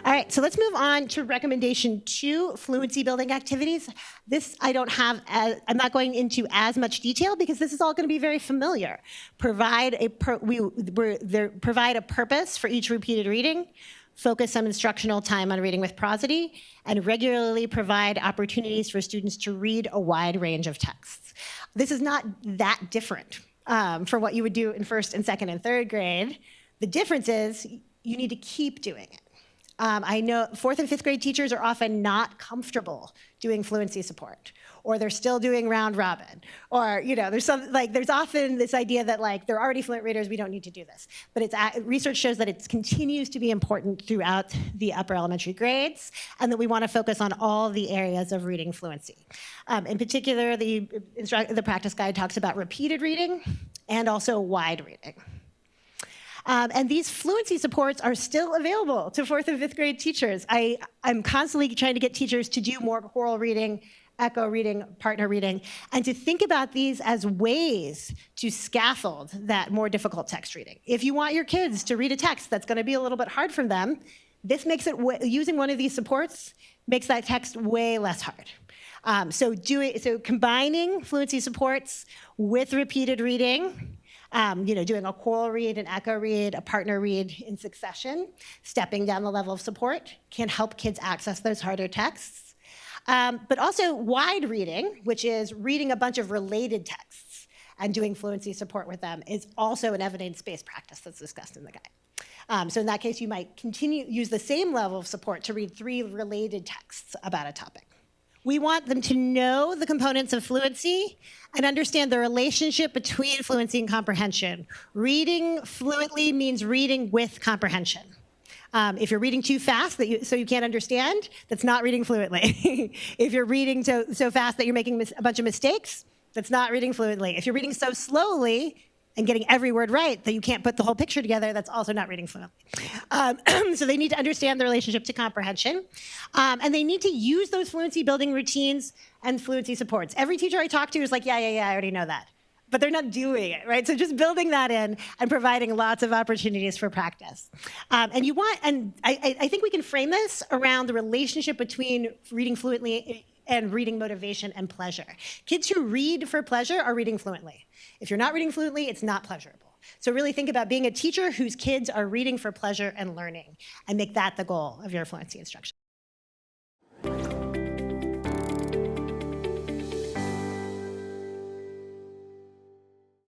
All right, so let's move on to recommendation 2, fluency building activities. This I don't have, I'm not going into as much detail because this is all going to be very familiar. Provide a purpose for each repeated reading, focus some instructional time on reading with prosody, and regularly provide opportunities for students to read a wide range of texts. This is not that different from what you would do in 1st and 2nd and 3rd grade. The difference is you need to keep doing it. I know 4th and 5th grade teachers are often not comfortable doing fluency support, or they're still doing round robin, or there's often this idea that they're already fluent readers, we don't need to do this. But research shows that it continues to be important throughout the upper elementary grades, and that we want to focus on all the areas of reading fluency. In particular, the practice guide talks about repeated reading and also wide reading. And these fluency supports are still available to 4th and 5th grade teachers. I'm constantly trying to get teachers to do more choral reading, echo reading, partner reading, and to think about these as ways to scaffold that more difficult text reading. If you want your kids to read a text that's going to be a little bit hard for them, this makes it, using one of these supports makes that text way less hard. So combining fluency supports with repeated reading, doing a choral read, an echo read, a partner read in succession, stepping down the level of support can help kids access those harder texts. But also wide reading, which is reading a bunch of related texts and doing fluency support with them, is also an evidence-based practice that's discussed in the guide. So in that case, you might use the same level of support to read 3 related texts about a topic. We want them to know the components of fluency and understand the relationship between fluency and comprehension. Reading fluently means reading with comprehension. If you're reading too fast so you can't understand, that's not reading fluently. If you're reading so fast that you're making a bunch of mistakes, that's not reading fluently. If you're reading so slowly and getting every word right that you can't put the whole picture together, that's also not reading fluently. So they need to understand the relationship to comprehension. And they need to use those fluency building routines and fluency supports. Every teacher I talk to is like, yeah, I already know that. But they're not doing it, right? So just building that in and providing lots of opportunities for practice. I think we can frame this around the relationship between reading fluently and reading motivation and pleasure. Kids who read for pleasure are reading fluently. If you're not reading fluently, it's not pleasurable. So really think about being a teacher whose kids are reading for pleasure and learning, and make that the goal of your fluency instruction.